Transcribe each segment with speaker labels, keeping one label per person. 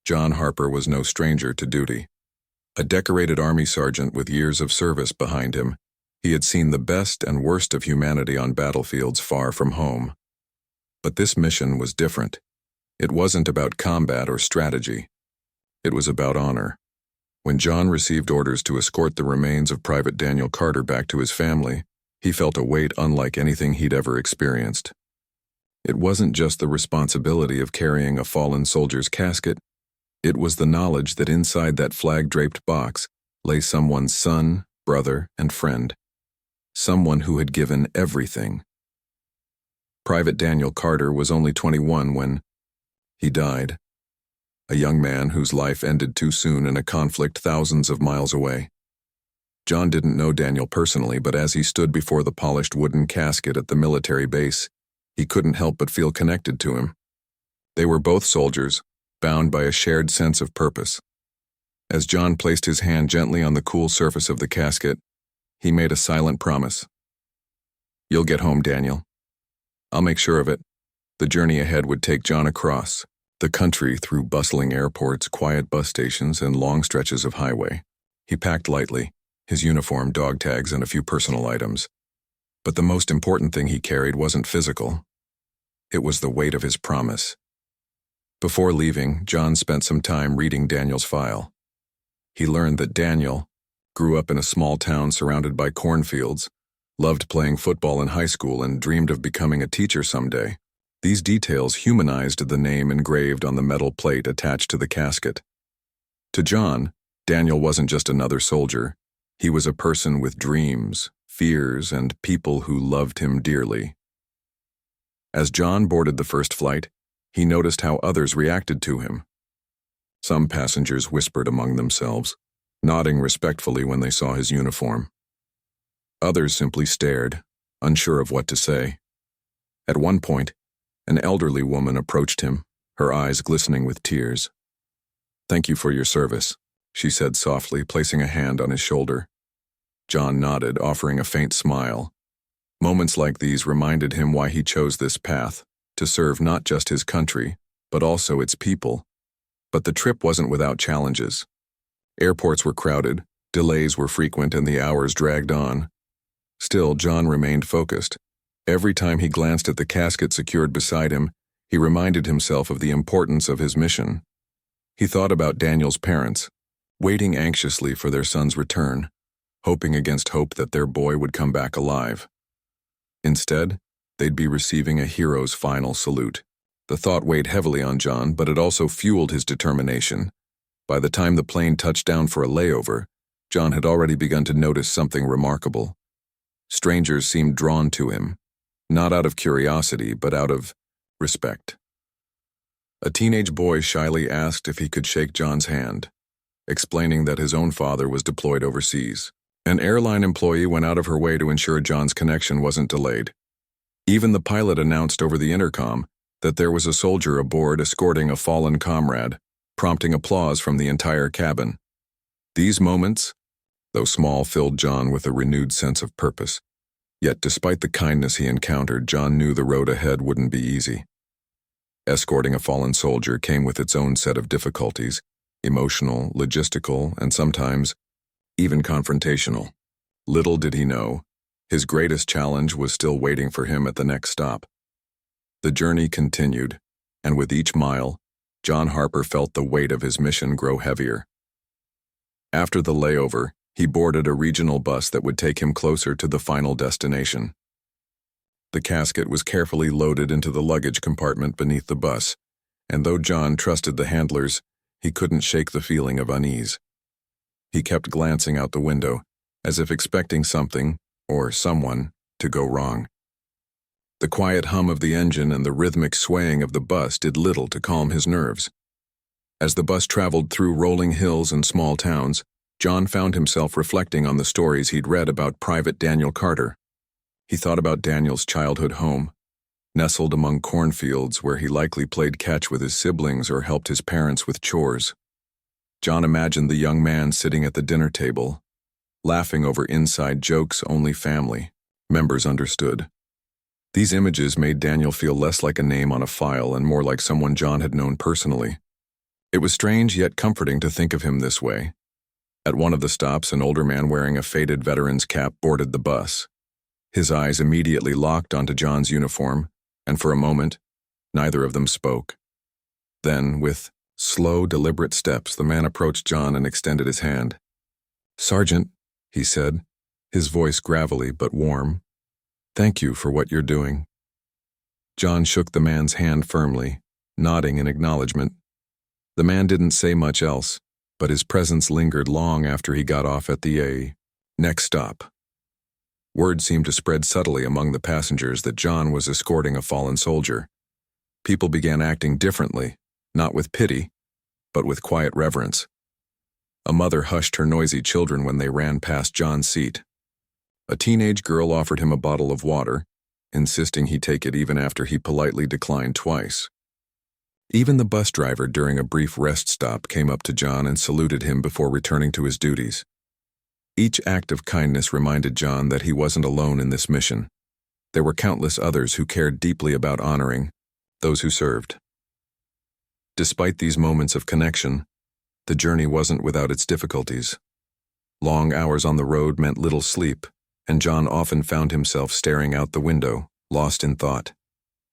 Speaker 1: John Harper was no stranger to duty. A decorated Army sergeant with years of service behind him, he had seen the best and worst of humanity on battlefields far from home. But this mission was different. It wasn't about combat or strategy. It was about honor. When John received orders to escort the remains of Private Daniel Carter back to his family, he felt a weight unlike anything he'd ever experienced. It wasn't just the responsibility of carrying a fallen soldier's casket. It was the knowledge that inside that flag-draped box lay someone's son, brother, and friend. Someone who had given everything. Private Daniel Carter was only 21 when he died. A young man whose life ended too soon in a conflict thousands of miles away. John didn't know Daniel personally, but as he stood before the polished wooden casket at the military base, he couldn't help but feel connected to him. They were both soldiers, bound by a shared sense of purpose. As John placed his hand gently on the cool surface of the casket, he made a silent promise. "You'll get home, Daniel. I'll make sure of it." The journey ahead would take John across the country through bustling airports, quiet bus stations, and long stretches of highway. He packed lightly, his uniform, dog tags, and a few personal items. But the most important thing he carried wasn't physical. It was the weight of his promise. Before leaving, John spent some time reading Daniel's file. He learned that Daniel grew up in a small town surrounded by cornfields, loved playing football in high school, and dreamed of becoming a teacher someday. These details humanized the name engraved on the metal plate attached to the casket. To John, Daniel wasn't just another soldier. He was a person with dreams, fears, and people who loved him dearly. As John boarded the first flight, he noticed how others reacted to him. Some passengers whispered among themselves, nodding respectfully when they saw his uniform. Others simply stared, unsure of what to say. At one point, an elderly woman approached him, her eyes glistening with tears. "Thank you for your service," she said softly, placing a hand on his shoulder. John nodded, offering a faint smile. Moments like these reminded him why he chose this path, to serve not just his country, but also its people. But the trip wasn't without challenges. Airports were crowded, delays were frequent, and the hours dragged on. Still, John remained focused. Every time he glanced at the casket secured beside him, he reminded himself of the importance of his mission. He thought about Daniel's parents, waiting anxiously for their son's return, hoping against hope that their boy would come back alive. Instead, they'd be receiving a hero's final salute. The thought weighed heavily on John, but it also fueled his determination. By the time the plane touched down for a layover, John had already begun to notice something remarkable. Strangers seemed drawn to him, not out of curiosity, but out of respect. A teenage boy shyly asked if he could shake John's hand, explaining that his own father was deployed overseas. An airline employee went out of her way to ensure John's connection wasn't delayed. Even the pilot announced over the intercom that there was a soldier aboard escorting a fallen comrade, prompting applause from the entire cabin. These moments, though small, filled John with a renewed sense of purpose. Yet despite the kindness he encountered, John knew the road ahead wouldn't be easy. Escorting a fallen soldier came with its own set of difficulties, emotional, logistical, and sometimes even confrontational. Little did he know, his greatest challenge was still waiting for him at the next stop. The journey continued, and with each mile, John Harper felt the weight of his mission grow heavier. After the layover, he boarded a regional bus that would take him closer to the final destination. The casket was carefully loaded into the luggage compartment beneath the bus, and though John trusted the handlers, he couldn't shake the feeling of unease. He kept glancing out the window, as if expecting something, or someone, to go wrong. The quiet hum of the engine and the rhythmic swaying of the bus did little to calm his nerves. As the bus traveled through rolling hills and small towns, John found himself reflecting on the stories he'd read about Private Daniel Carter. He thought about Daniel's childhood home, nestled among cornfields where he likely played catch with his siblings or helped his parents with chores. John imagined the young man sitting at the dinner table, laughing over inside jokes only family members understood. These images made Daniel feel less like a name on a file and more like someone John had known personally. It was strange yet comforting to think of him this way. At one of the stops, an older man wearing a faded veteran's cap boarded the bus. His eyes immediately locked onto John's uniform, and for a moment, neither of them spoke. Then, with slow, deliberate steps, the man approached John and extended his hand. "Sergeant," he said, his voice gravelly but warm, "thank you for what you're doing." John shook the man's hand firmly, nodding in acknowledgement. The man didn't say much else, but his presence lingered long after he got off at the next stop. Word seemed to spread subtly among the passengers that John was escorting a fallen soldier. People began acting differently, not with pity, but with quiet reverence. A mother hushed her noisy children when they ran past John's seat. A teenage girl offered him a bottle of water, insisting he take it even after he politely declined twice. Even the bus driver during a brief rest stop came up to John and saluted him before returning to his duties. Each act of kindness reminded John that he wasn't alone in this mission. There were countless others who cared deeply about honoring those who served. Despite these moments of connection, the journey wasn't without its difficulties. Long hours on the road meant little sleep, and John often found himself staring out the window, lost in thought.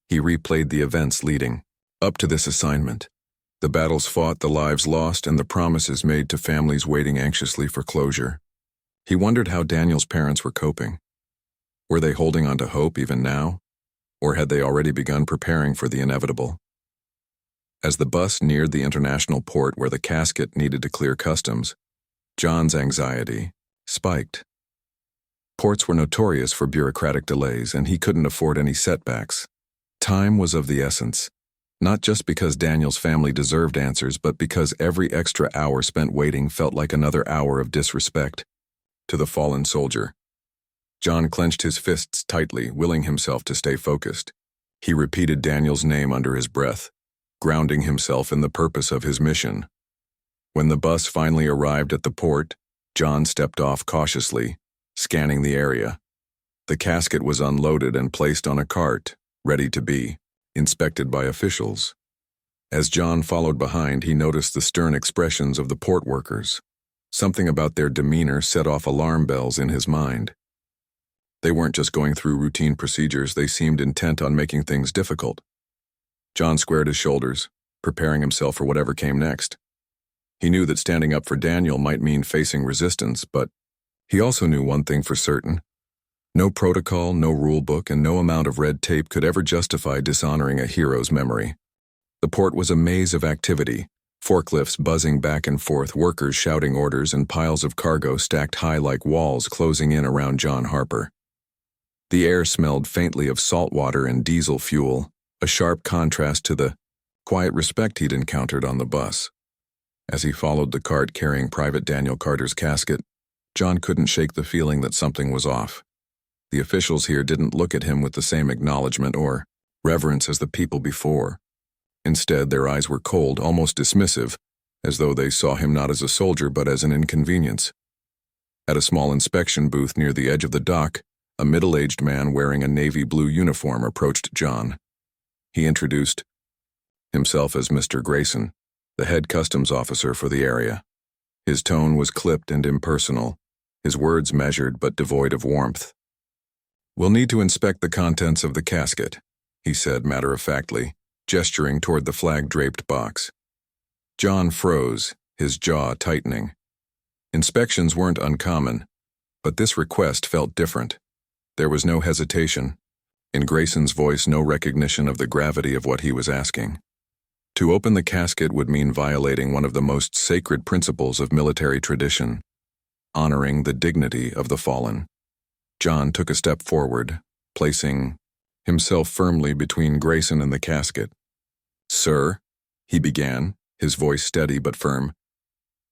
Speaker 1: He replayed the events leading up to this assignment, the battles fought, the lives lost, and the promises made to families waiting anxiously for closure. He wondered how Daniel's parents were coping. Were they holding on to hope even now, or had they already begun preparing for the inevitable? As the bus neared the international port where the casket needed to clear customs, John's anxiety spiked. Ports were notorious for bureaucratic delays, and he couldn't afford any setbacks. Time was of the essence, not just because Daniel's family deserved answers, but because every extra hour spent waiting felt like another hour of disrespect to the fallen soldier. John clenched his fists tightly, willing himself to stay focused. He repeated Daniel's name under his breath, grounding himself in the purpose of his mission. When the bus finally arrived at the port, John stepped off cautiously, scanning the area. The casket was unloaded and placed on a cart, ready to be inspected by officials. As John followed behind, he noticed the stern expressions of the port workers. Something about their demeanor set off alarm bells in his mind. They weren't just going through routine procedures, they seemed intent on making things difficult. John squared his shoulders, preparing himself for whatever came next. He knew that standing up for Daniel might mean facing resistance, but he also knew one thing for certain. No protocol, no rule book, and no amount of red tape could ever justify dishonoring a hero's memory. The port was a maze of activity, forklifts buzzing back and forth, workers shouting orders, and piles of cargo stacked high like walls closing in around John Harper. The air smelled faintly of salt water and diesel fuel, a sharp contrast to the quiet respect he'd encountered on the bus. As he followed the cart carrying Private Daniel Carter's casket, John couldn't shake the feeling that something was off. The officials here didn't look at him with the same acknowledgement or reverence as the people before. Instead, their eyes were cold, almost dismissive, as though they saw him not as a soldier but as an inconvenience. At a small inspection booth near the edge of the dock, a middle-aged man wearing a navy blue uniform approached John. He introduced himself as Mr. Grayson, the head customs officer for the area. His tone was clipped and impersonal, his words measured but devoid of warmth. "We'll need to inspect the contents of the casket," he said matter-of-factly, gesturing toward the flag-draped box. John froze, his jaw tightening. Inspections weren't uncommon, but this request felt different. There was no hesitation. In Grayson's voice, no recognition of the gravity of what he was asking. To open the casket would mean violating one of the most sacred principles of military tradition, honoring the dignity of the fallen. John took a step forward, placing himself firmly between Grayson and the casket. "Sir," he began, his voice steady but firm,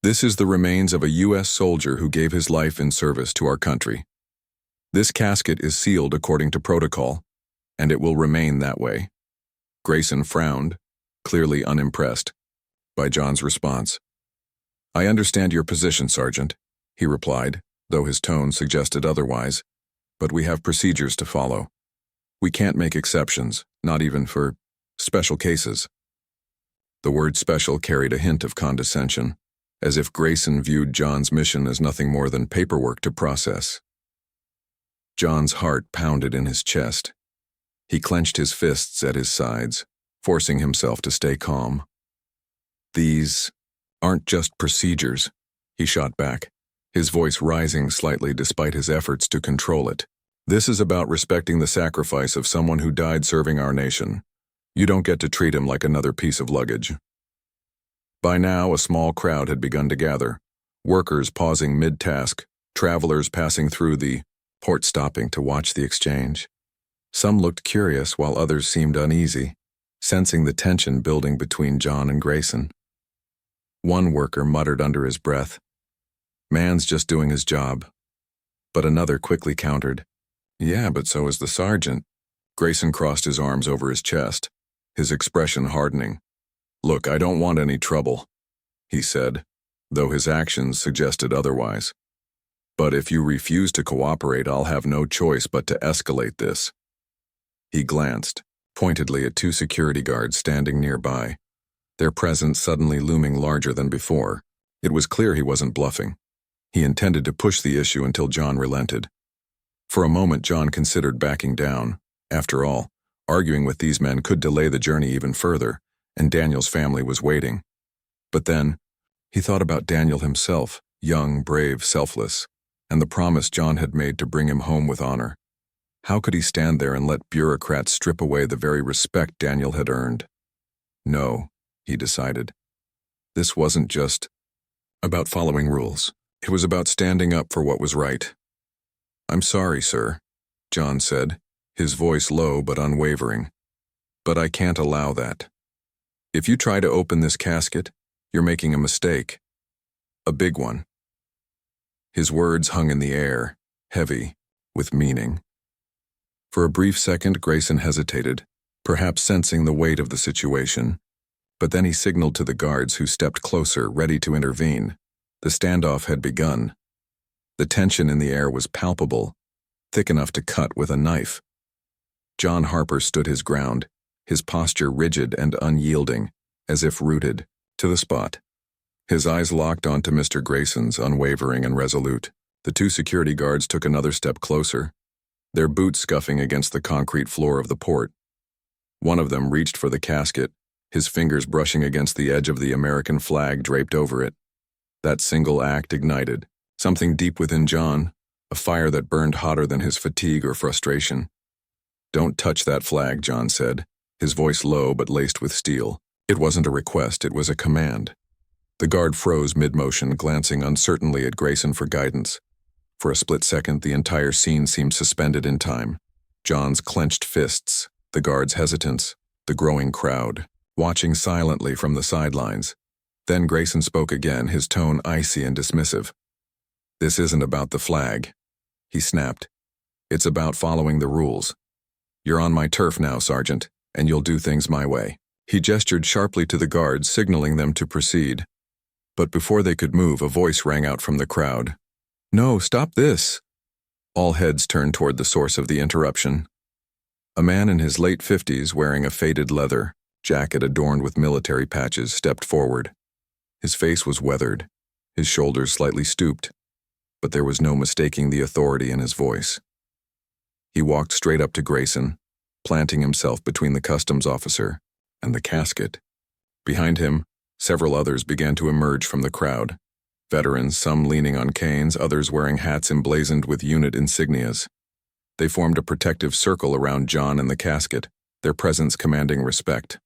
Speaker 1: "this is the remains of a U.S. soldier who gave his life in service to our country. This casket is sealed according to protocol, and it will remain that way." Grayson frowned, clearly unimpressed by John's response. "I understand your position, Sergeant," he replied, though his tone suggested otherwise, "but we have procedures to follow. We can't make exceptions, not even for special cases." The word special carried a hint of condescension, as if Grayson viewed John's mission as nothing more than paperwork to process. John's heart pounded in his chest. He clenched his fists at his sides, forcing himself to stay calm. "These aren't just procedures," he shot back, his voice rising slightly despite his efforts to control it. "This is about respecting the sacrifice of someone who died serving our nation. You don't get to treat him like another piece of luggage." By now, a small crowd had begun to gather, workers pausing mid-task, travelers passing through the port stopping to watch the exchange. Some looked curious while others seemed uneasy, sensing the tension building between John and Grayson. One worker muttered under his breath, "Man's just doing his job." But another quickly countered, "Yeah, but so is the sergeant." Grayson crossed his arms over his chest, his expression hardening. "Look, I don't want any trouble," he said, though his actions suggested otherwise. "But if you refuse to cooperate, I'll have no choice but to escalate this." He glanced, pointedly at two security guards standing nearby, their presence suddenly looming larger than before. It was clear he wasn't bluffing. He intended to push the issue until John relented. For a moment, John considered backing down. After all, arguing with these men could delay the journey even further, and Daniel's family was waiting. But then, he thought about Daniel himself, young, brave, selfless, and the promise John had made to bring him home with honor. How could he stand there and let bureaucrats strip away the very respect Daniel had earned? No, he decided. This wasn't just about following rules. It was about standing up for what was right. "I'm sorry, sir," John said, his voice low but unwavering. "But I can't allow that. If you try to open this casket, you're making a mistake. A big one." His words hung in the air, heavy, with meaning. For a brief second, Grayson hesitated, perhaps sensing the weight of the situation. But then he signaled to the guards, who stepped closer, ready to intervene. The standoff had begun. The tension in the air was palpable, thick enough to cut with a knife. John Harper stood his ground, his posture rigid and unyielding, as if rooted to the spot. His eyes locked onto Mr. Grayson's, unwavering and resolute. The two security guards took another step closer, their boots scuffing against the concrete floor of the port. One of them reached for the casket, his fingers brushing against the edge of the American flag draped over it. That single act ignited something deep within John, a fire that burned hotter than his fatigue or frustration. "Don't touch that flag," John said, his voice low but laced with steel. It wasn't a request, it was a command. The guard froze mid-motion, glancing uncertainly at Grayson for guidance. For a split second, the entire scene seemed suspended in time. John's clenched fists, the guard's hesitance, the growing crowd, watching silently from the sidelines. Then Grayson spoke again, his tone icy and dismissive. "This isn't about the flag," he snapped. "It's about following the rules. You're on my turf now, Sergeant, and you'll do things my way." He gestured sharply to the guards, signaling them to proceed. But before they could move, a voice rang out from the crowd. "No, stop this!" All heads turned toward the source of the interruption. A man in his late 50s, wearing a faded leather jacket adorned with military patches, stepped forward. His face was weathered, his shoulders slightly stooped, but there was no mistaking the authority in his voice. He walked straight up to Grayson, planting himself between the customs officer and the casket. Behind him, several others began to emerge from the crowd. Veterans, some leaning on canes, others wearing hats emblazoned with unit insignias. They formed a protective circle around John and the casket, their presence commanding respect.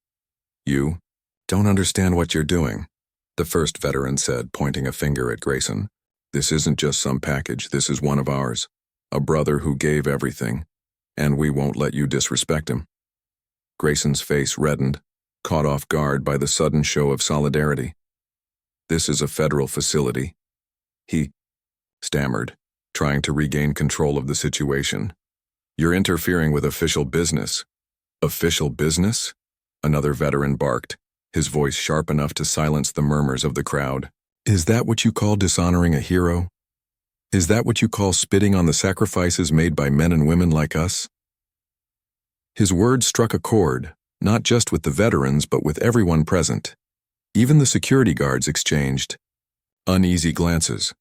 Speaker 1: "You don't understand what you're doing," the first veteran said, pointing a finger at Grayson. "This isn't just some package, this is one of ours. A brother who gave everything, and we won't let you disrespect him." Grayson's face reddened, caught off guard by the sudden show of solidarity. "This is a federal facility," he stammered, trying to regain control of the situation. "You're interfering with official business." "Official business?" Another veteran barked, his voice sharp enough to silence the murmurs of the crowd. "Is that what you call dishonoring a hero? Is that what you call spitting on the sacrifices made by men and women like us?" His words struck a chord, not just with the veterans but with everyone present. Even the security guards exchanged uneasy glances,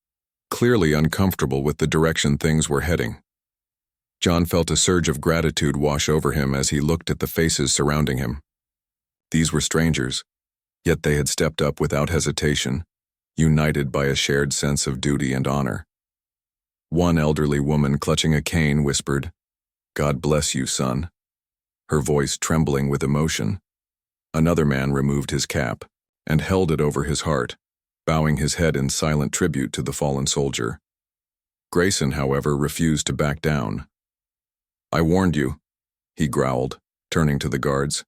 Speaker 1: clearly uncomfortable with the direction things were heading. John felt a surge of gratitude wash over him as he looked at the faces surrounding him. These were strangers, yet they had stepped up without hesitation, united by a shared sense of duty and honor. One elderly woman clutching a cane whispered, "God bless you, son," her voice trembling with emotion. Another man removed his cap and held it over his heart, bowing his head in silent tribute to the fallen soldier. Grayson, however, refused to back down. "I warned you," he growled, turning to the guards.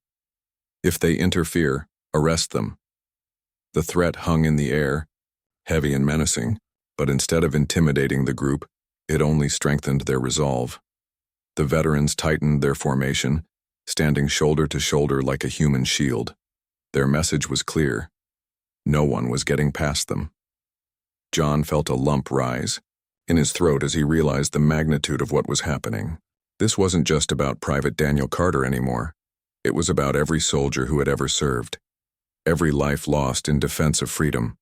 Speaker 1: "If they interfere, arrest them." The threat hung in the air, heavy and menacing, but instead of intimidating the group, it only strengthened their resolve. The veterans tightened their formation, standing shoulder to shoulder like a human shield. Their message was clear. No one was getting past them. John felt a lump rise in his throat as he realized the magnitude of what was happening. This wasn't just about Private Daniel Carter anymore. It was about every soldier who had ever served, every life lost in defense of freedom.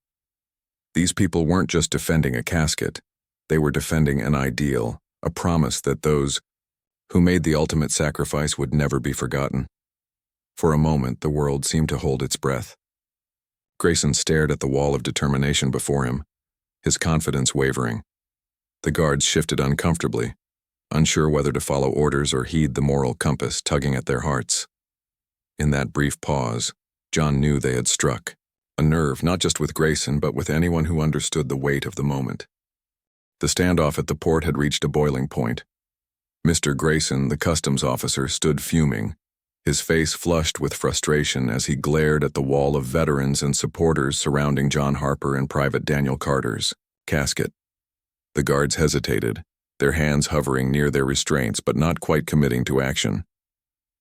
Speaker 1: These people weren't just defending a casket. They were defending an ideal, a promise that those who made the ultimate sacrifice would never be forgotten. For a moment, the world seemed to hold its breath. Grayson stared at the wall of determination before him, his confidence wavering. The guards shifted uncomfortably, unsure whether to follow orders or heed the moral compass tugging at their hearts. In that brief pause, John knew they had struck a nerve not just with Grayson but with anyone who understood the weight of the moment. The standoff at the port had reached a boiling point. Mr. Grayson, the customs officer, stood fuming, his face flushed with frustration as he glared at the wall of veterans and supporters surrounding John Harper and Private Daniel Carter's casket. The guards hesitated, their hands hovering near their restraints but not quite committing to action.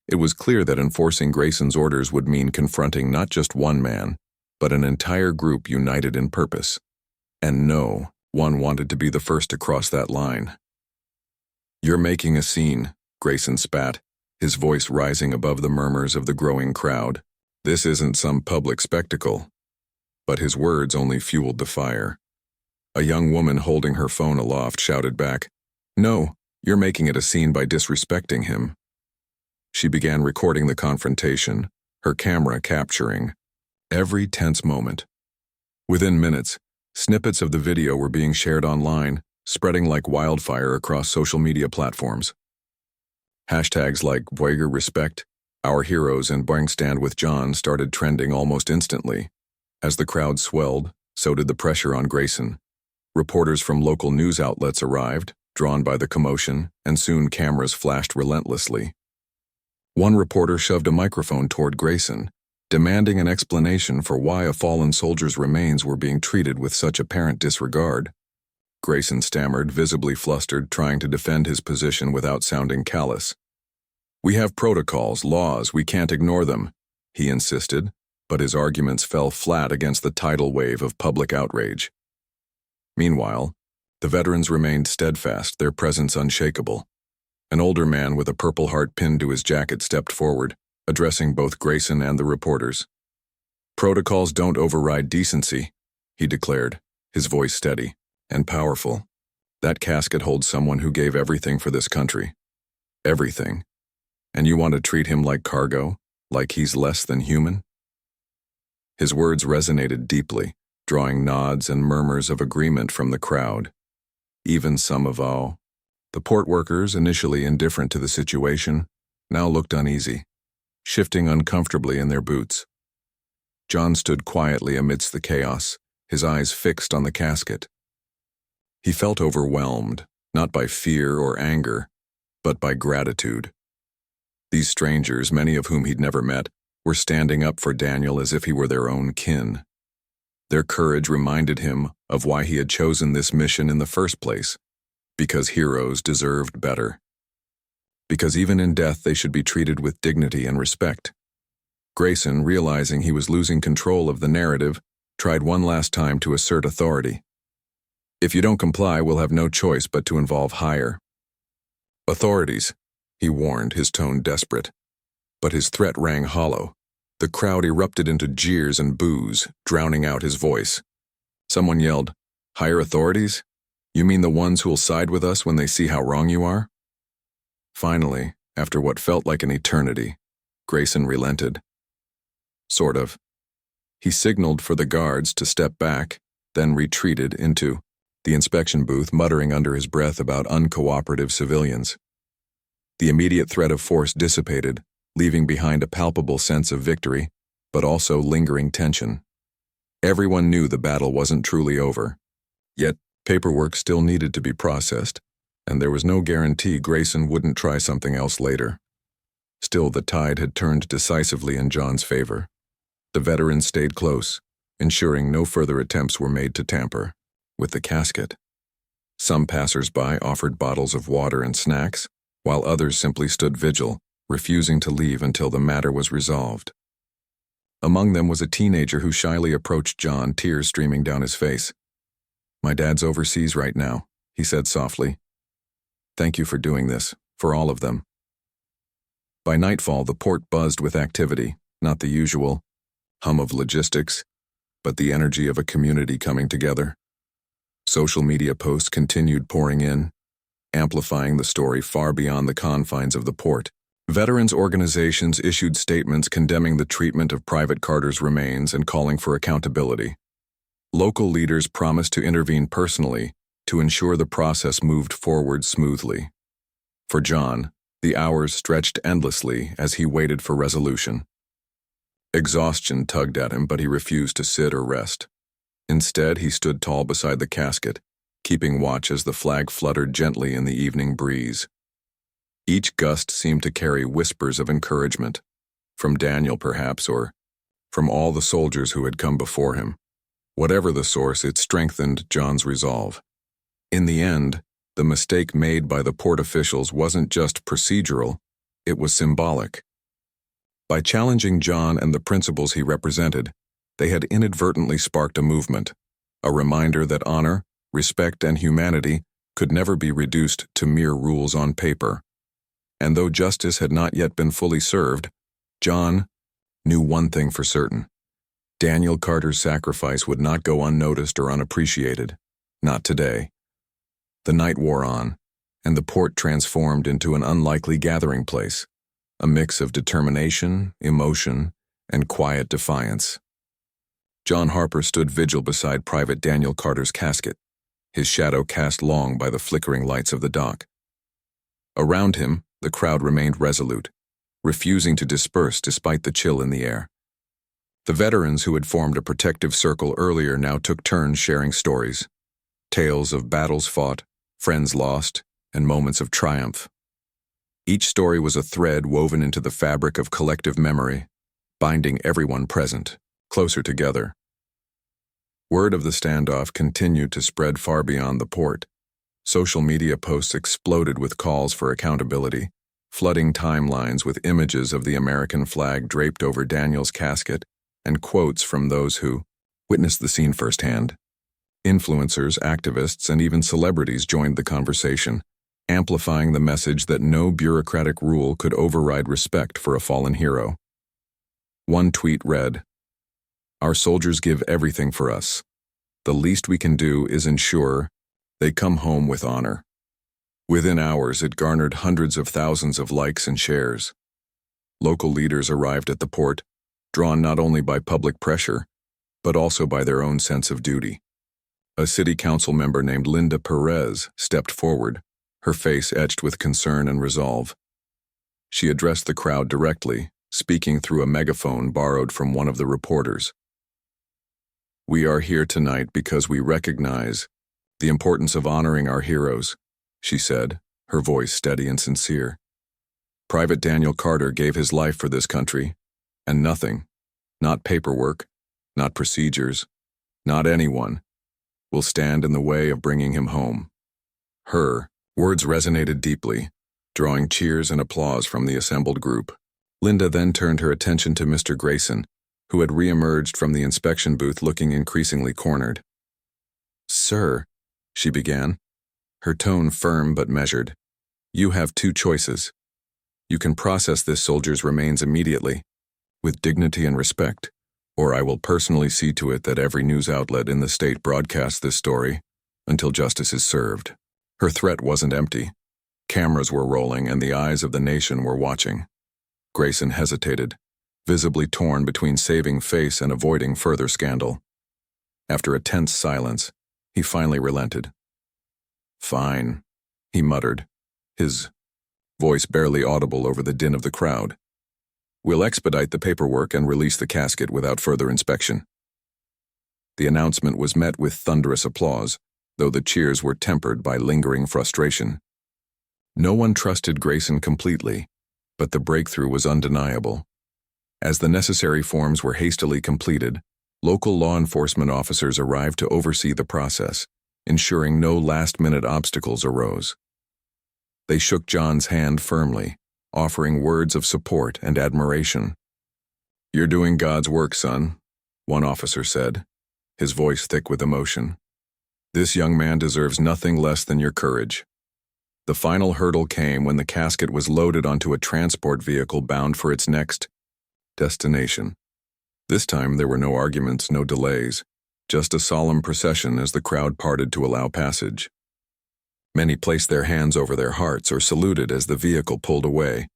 Speaker 1: It was clear that enforcing Grayson's orders would mean confronting not just one man, but an entire group united in purpose. And no one wanted to be the first to cross that line. "You're making a scene," Grayson spat, his voice rising above the murmurs of the growing crowd. "This isn't some public spectacle." But his words only fueled the fire. A young woman holding her phone aloft shouted back, "No, you're making it a scene by disrespecting him." She began recording the confrontation, her camera capturing every tense moment. Within minutes, snippets of the video were being shared online, spreading like wildfire across social media platforms. Hashtags like Voyager Respect, Our Heroes, and Boing Stand with John started trending almost instantly. As the crowd swelled, so did the pressure on Grayson. Reporters from local news outlets arrived, drawn by the commotion, and soon cameras flashed relentlessly. One reporter shoved a microphone toward Grayson, demanding an explanation for why a fallen soldier's remains were being treated with such apparent disregard. Grayson stammered, visibly flustered, trying to defend his position without sounding callous. "We have protocols, laws, we can't ignore them," he insisted, but his arguments fell flat against the tidal wave of public outrage. Meanwhile, the veterans remained steadfast, their presence unshakable. An older man with a Purple Heart pinned to his jacket stepped forward, addressing both Grayson and the reporters. "Protocols don't override decency," he declared, his voice steady and powerful. "That casket holds someone who gave everything for this country. Everything. And you want to treat him like cargo, like he's less than human?" His words resonated deeply, drawing nods and murmurs of agreement from the crowd. Even some of the port workers, initially indifferent to the situation, now looked uneasy, shifting uncomfortably in their boots. John stood quietly amidst the chaos, his eyes fixed on the casket. He felt overwhelmed, not by fear or anger, but by gratitude. These strangers, many of whom he'd never met, were standing up for Daniel as if he were their own kin. Their courage reminded him of why he had chosen this mission in the first place, because heroes deserved better. Because even in death they should be treated with dignity and respect. Grayson, realizing he was losing control of the narrative, tried one last time to assert authority. "If you don't comply, we'll have no choice but to involve higher authorities," he warned, his tone desperate. But his threat rang hollow. The crowd erupted into jeers and boos, drowning out his voice. Someone yelled, "Higher authorities? You mean the ones who'll side with us when they see how wrong you are?" Finally, after what felt like an eternity, Grayson relented. Sort of. He signaled for the guards to step back, then retreated into the inspection booth, muttering under his breath about uncooperative civilians. The immediate threat of force dissipated, leaving behind a palpable sense of victory, but also lingering tension. Everyone knew the battle wasn't truly over. Yet, paperwork still needed to be processed, and there was no guarantee Grayson wouldn't try something else later. Still, the tide had turned decisively in John's favor. The veterans stayed close, ensuring no further attempts were made to tamper with the casket. Some passers-by offered bottles of water and snacks, while others simply stood vigil, refusing to leave until the matter was resolved. Among them was a teenager who shyly approached John, tears streaming down his face. "My dad's overseas right now," he said softly. "Thank you for doing this, for all of them." By nightfall, the port buzzed with activity, not the usual hum of logistics, but the energy of a community coming together. Social media posts continued pouring in, amplifying the story far beyond the confines of the port. Veterans organizations issued statements condemning the treatment of Private Carter's remains and calling for accountability. Local leaders promised to intervene personally to ensure the process moved forward smoothly. For John, the hours stretched endlessly as he waited for resolution. Exhaustion tugged at him, but he refused to sit or rest. Instead, he stood tall beside the casket, keeping watch as the flag fluttered gently in the evening breeze. Each gust seemed to carry whispers of encouragement, from Daniel perhaps, or from all the soldiers who had come before him. Whatever the source, it strengthened John's resolve. In the end, the mistake made by the port officials wasn't just procedural, it was symbolic. By challenging John and the principles he represented, they had inadvertently sparked a movement, a reminder that honor, respect, and humanity could never be reduced to mere rules on paper. And though justice had not yet been fully served, John knew one thing for certain. Daniel Carter's sacrifice would not go unnoticed or unappreciated. Not today. The night wore on, and the port transformed into an unlikely gathering place, a mix of determination, emotion, and quiet defiance. John Harper stood vigil beside Private Daniel Carter's casket, his shadow cast long by the flickering lights of the dock. Around him, the crowd remained resolute, refusing to disperse despite the chill in the air. The veterans who had formed a protective circle earlier now took turns sharing stories, tales of battles fought, friends lost, and moments of triumph. Each story was a thread woven into the fabric of collective memory, binding everyone present closer together. Word of the standoff continued to spread far beyond the port. Social media posts exploded with calls for accountability, flooding timelines with images of the American flag draped over Daniel's casket and quotes from those who witnessed the scene firsthand. Influencers, activists, and even celebrities joined the conversation, amplifying the message that no bureaucratic rule could override respect for a fallen hero. One tweet read, "Our soldiers give everything for us. The least we can do is ensure they come home with honor." Within hours, it garnered hundreds of thousands of likes and shares. Local leaders arrived at the port, drawn not only by public pressure, but also by their own sense of duty. A city council member named Linda Perez stepped forward, her face etched with concern and resolve. She addressed the crowd directly, speaking through a megaphone borrowed from one of the reporters. "We are here tonight because we recognize the importance of honoring our heroes," she said, her voice steady and sincere. "Private Daniel Carter gave his life for this country, and nothing, not paperwork, not procedures, not anyone, will stand in the way of bringing him home." Her words resonated deeply, drawing cheers and applause from the assembled group. Linda then turned her attention to Mr. Grayson, who had re-emerged from the inspection booth looking increasingly cornered. "Sir," she began, her tone firm but measured, "you have two choices. You can process this soldier's remains immediately, with dignity and respect, or I will personally see to it that every news outlet in the state broadcasts this story until justice is served." Her threat wasn't empty. Cameras were rolling and the eyes of the nation were watching. Grayson hesitated, visibly torn between saving face and avoiding further scandal. After a tense silence, he finally relented. "Fine," he muttered, his voice barely audible over the din of the crowd. "We'll expedite the paperwork and release the casket without further inspection." The announcement was met with thunderous applause, though the cheers were tempered by lingering frustration. No one trusted Grayson completely, but the breakthrough was undeniable. As the necessary forms were hastily completed, local law enforcement officers arrived to oversee the process, ensuring no last-minute obstacles arose. They shook John's hand firmly, offering words of support and admiration. "You're doing God's work, son," one officer said, his voice thick with emotion. "This young man deserves nothing less than your courage." The final hurdle came when the casket was loaded onto a transport vehicle bound for its next destination. This time there were no arguments, no delays, just a solemn procession as the crowd parted to allow passage. Many placed their hands over their hearts or saluted as the vehicle pulled away,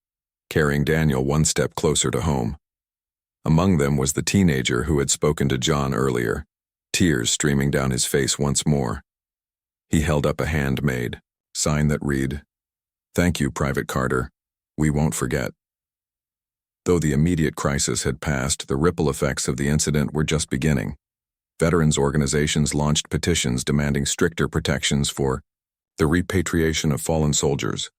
Speaker 1: carrying Daniel one step closer to home. Among them was the teenager who had spoken to John earlier, tears streaming down his face once more. He held up a handmade sign that read, "Thank you, Private Carter. We won't forget." Though the immediate crisis had passed, the ripple effects of the incident were just beginning. Veterans organizations launched petitions demanding stricter protections for the repatriation of fallen soldiers,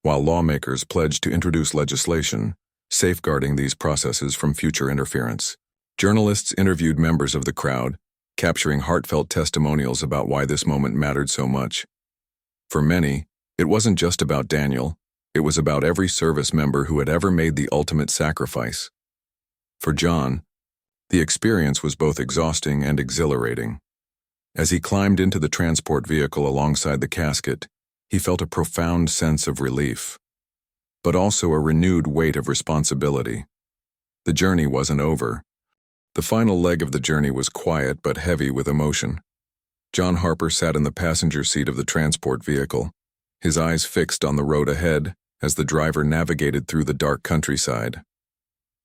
Speaker 1: while lawmakers pledged to introduce legislation safeguarding these processes from future interference. Journalists interviewed members of the crowd, capturing heartfelt testimonials about why this moment mattered so much. For many, it wasn't just about Daniel, it was about every service member who had ever made the ultimate sacrifice. For John, the experience was both exhausting and exhilarating. As he climbed into the transport vehicle alongside the casket, he felt a profound sense of relief, but also a renewed weight of responsibility. The journey wasn't over. The final leg of the journey was quiet but heavy with emotion. John Harper sat in the passenger seat of the transport vehicle, his eyes fixed on the road ahead as the driver navigated through the dark countryside.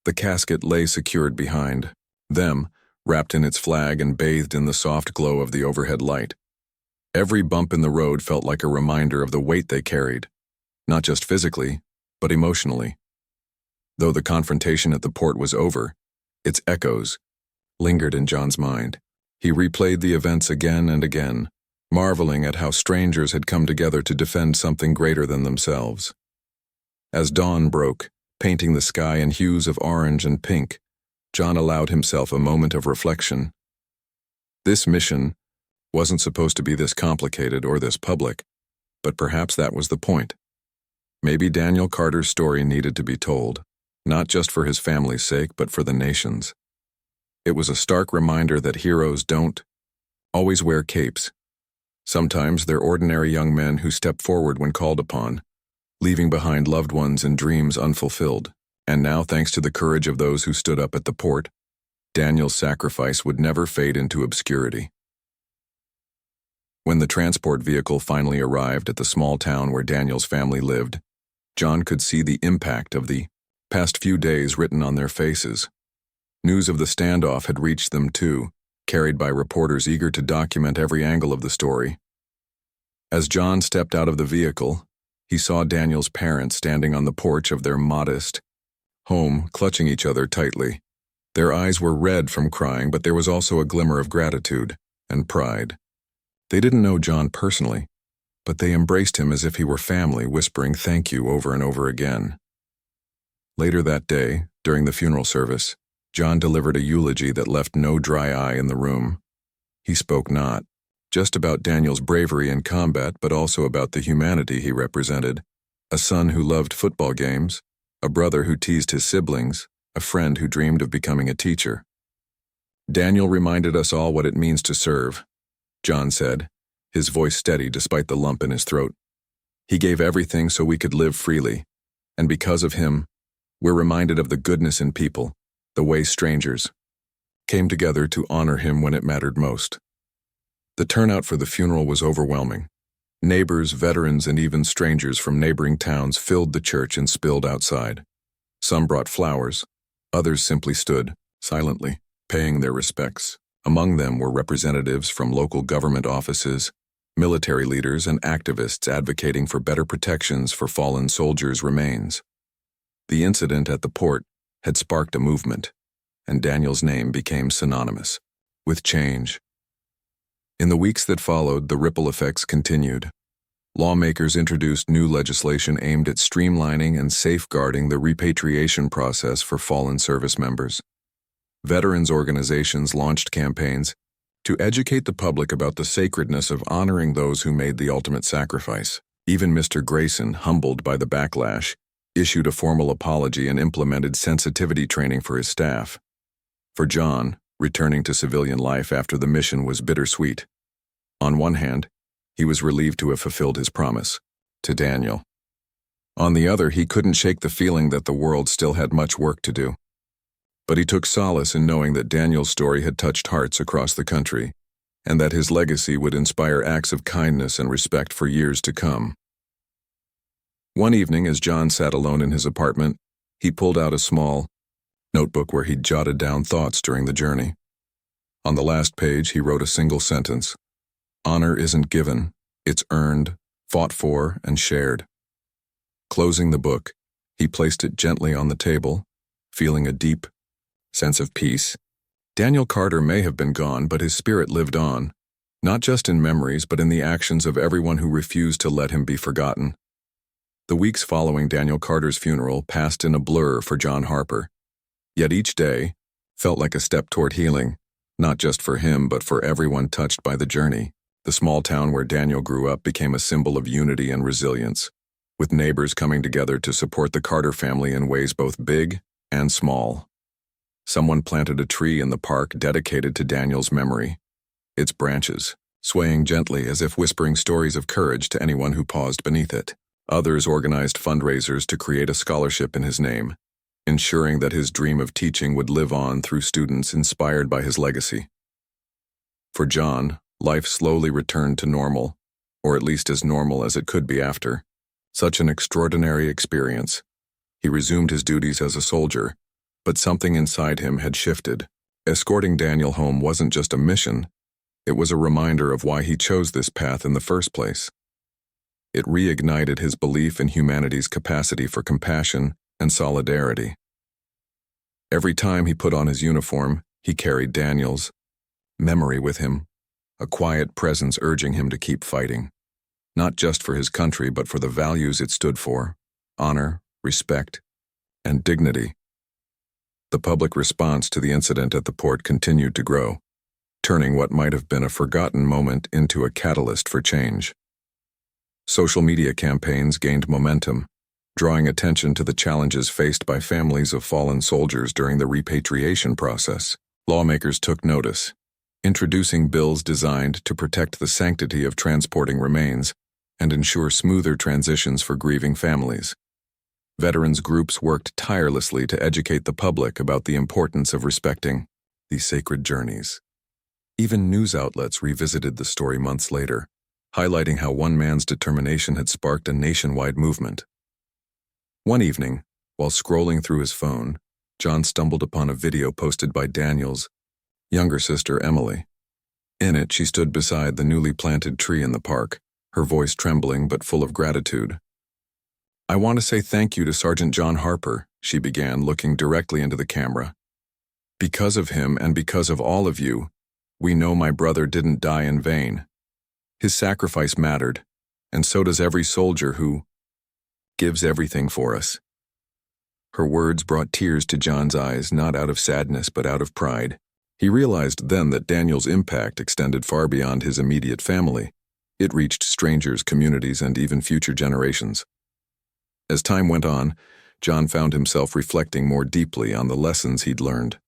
Speaker 1: The casket lay secured behind them, wrapped in its flag and bathed in the soft glow of the overhead light. Every bump in the road felt like a reminder of the weight they carried, not just physically, but emotionally. Though the confrontation at the port was over, its echoes lingered in John's mind. He replayed the events again and again, marveling at how strangers had come together to defend something greater than themselves. As dawn broke, painting the sky in hues of orange and pink, John allowed himself a moment of reflection. This mission wasn't supposed to be this complicated or this public, but perhaps that was the point. Maybe Daniel Carter's story needed to be told, not just for his family's sake, but for the nation's. It was a stark reminder that heroes don't always wear capes. Sometimes they're ordinary young men who step forward when called upon, leaving behind loved ones and dreams unfulfilled. And now, thanks to the courage of those who stood up at the port, Daniel's sacrifice would never fade into obscurity. When the transport vehicle finally arrived at the small town where Daniel's family lived, John could see the impact of the past few days written on their faces. News of the standoff had reached them too, carried by reporters eager to document every angle of the story. As John stepped out of the vehicle, he saw Daniel's parents standing on the porch of their modest home, clutching each other tightly. Their eyes were red from crying, but there was also a glimmer of gratitude and pride. They didn't know John personally, but they embraced him as if he were family, whispering thank you over and over again. Later that day, during the funeral service, John delivered a eulogy that left no dry eye in the room. He spoke not just about Daniel's bravery in combat, but also about the humanity he represented, a son who loved football games, a brother who teased his siblings, a friend who dreamed of becoming a teacher. Daniel reminded us all what it means to serve, John said, his voice steady despite the lump in his throat. He gave everything so we could live freely, and because of him, we're reminded of the goodness in people, the way strangers came together to honor him when it mattered most. The turnout for the funeral was overwhelming. Neighbors, veterans, and even strangers from neighboring towns filled the church and spilled outside. Some brought flowers, others simply stood, silently, paying their respects. Among them were representatives from local government offices, military leaders, and activists advocating for better protections for fallen soldiers' remains. The incident at the port had sparked a movement, and Daniel's name became synonymous with change. In the weeks that followed, the ripple effects continued. Lawmakers introduced new legislation aimed at streamlining and safeguarding the repatriation process for fallen service members. Veterans organizations launched campaigns to educate the public about the sacredness of honoring those who made the ultimate sacrifice. Even Mr. Grayson, humbled by the backlash, issued a formal apology and implemented sensitivity training for his staff. For John, returning to civilian life after the mission was bittersweet. On one hand, he was relieved to have fulfilled his promise to Daniel. On the other, he couldn't shake the feeling that the world still had much work to do. But he took solace in knowing that Daniel's story had touched hearts across the country, and that his legacy would inspire acts of kindness and respect for years to come. One evening, as John sat alone in his apartment, he pulled out a small notebook where he'd jotted down thoughts during the journey. On the last page, he wrote a single sentence: "Honor isn't given, it's earned, fought for, and shared." Closing the book, he placed it gently on the table, feeling a deep sense of peace. Daniel Carter may have been gone, but his spirit lived on, not just in memories, but in the actions of everyone who refused to let him be forgotten. The weeks following Daniel Carter's funeral passed in a blur for John Harper. Yet each day felt like a step toward healing, not just for him, but for everyone touched by the journey. The small town where Daniel grew up became a symbol of unity and resilience, with neighbors coming together to support the Carter family in ways both big and small. Someone planted a tree in the park dedicated to Daniel's memory, its branches swaying gently as if whispering stories of courage to anyone who paused beneath it. Others organized fundraisers to create a scholarship in his name, ensuring that his dream of teaching would live on through students inspired by his legacy. For John, life slowly returned to normal, or at least as normal as it could be after such an extraordinary experience. He resumed his duties as a soldier, but something inside him had shifted. Escorting Daniel home wasn't just a mission, it was a reminder of why he chose this path in the first place. It reignited his belief in humanity's capacity for compassion and solidarity. Every time he put on his uniform, he carried Daniel's memory with him, a quiet presence urging him to keep fighting, not just for his country, but for the values it stood for: honor, respect, and dignity. The public response to the incident at the port continued to grow, turning what might have been a forgotten moment into a catalyst for change. Social media campaigns gained momentum, drawing attention to the challenges faced by families of fallen soldiers during the repatriation process. Lawmakers took notice, introducing bills designed to protect the sanctity of transporting remains and ensure smoother transitions for grieving families. Veterans groups worked tirelessly to educate the public about the importance of respecting these sacred journeys. Even news outlets revisited the story months later, highlighting how one man's determination had sparked a nationwide movement. One evening, while scrolling through his phone, John stumbled upon a video posted by Daniel's younger sister, Emily. In it, she stood beside the newly planted tree in the park, her voice trembling but full of gratitude. "I want to say thank you to Sergeant John Harper," she began, looking directly into the camera. "Because of him and because of all of you, we know my brother didn't die in vain. His sacrifice mattered, and so does every soldier who gives everything for us." Her words brought tears to John's eyes, not out of sadness but out of pride. He realized then that Daniel's impact extended far beyond his immediate family. It reached strangers, communities, and even future generations. As time went on, John found himself reflecting more deeply on the lessons he'd learned.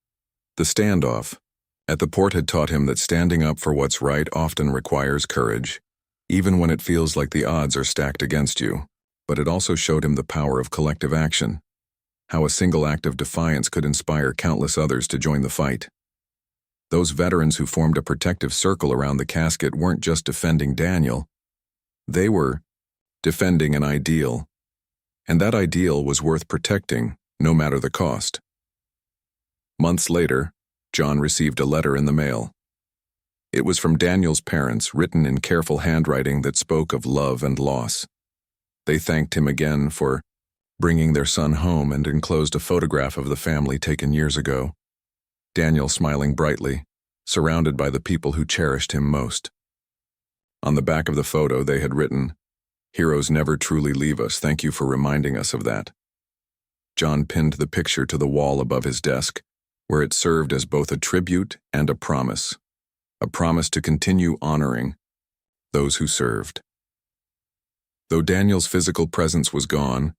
Speaker 1: The standoff at the port had taught him that standing up for what's right often requires courage, even when it feels like the odds are stacked against you. But it also showed him the power of collective action. how a single act of defiance could inspire countless others to join the fight. Those veterans who formed a protective circle around the casket weren't just defending Daniel. They were defending an ideal, and that ideal was worth protecting, no matter the cost. Months later, John received a letter in the mail. It was from Daniel's parents, written in careful handwriting that spoke of love and loss. They thanked him again for bringing their son home and enclosed a photograph of the family taken years ago. Daniel smiling brightly, surrounded by the people who cherished him most. On the back of the photo they had written, "Heroes never truly leave us, thank you for reminding us of that." John pinned the picture to the wall above his desk, where it served as both a tribute and a promise to continue honoring those who served. Though Daniel's physical presence was gone,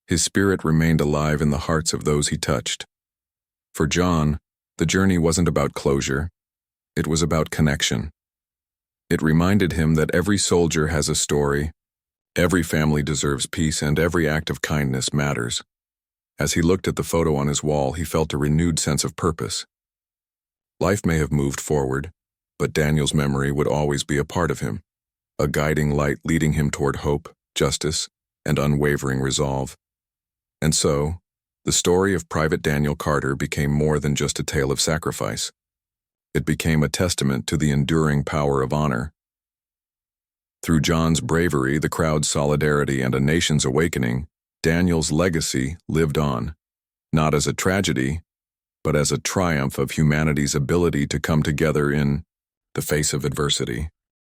Speaker 1: his spirit remained alive in the hearts of those he touched. For John, the journey wasn't about closure, it was about connection. It reminded him that every soldier has a story, every family deserves peace, and every act of kindness matters. As he looked at the photo on his wall, he felt a renewed sense of purpose. Life may have moved forward, but Daniel's memory would always be a part of him, a guiding light leading him toward hope, justice, and unwavering resolve. And so, the story of Private Daniel Carter became more than just a tale of sacrifice. It became a testament to the enduring power of honor. Through John's bravery, the crowd's solidarity, and a nation's awakening, Daniel's legacy lived on, not as a tragedy, but as a triumph of humanity's ability to come together in the face of adversity.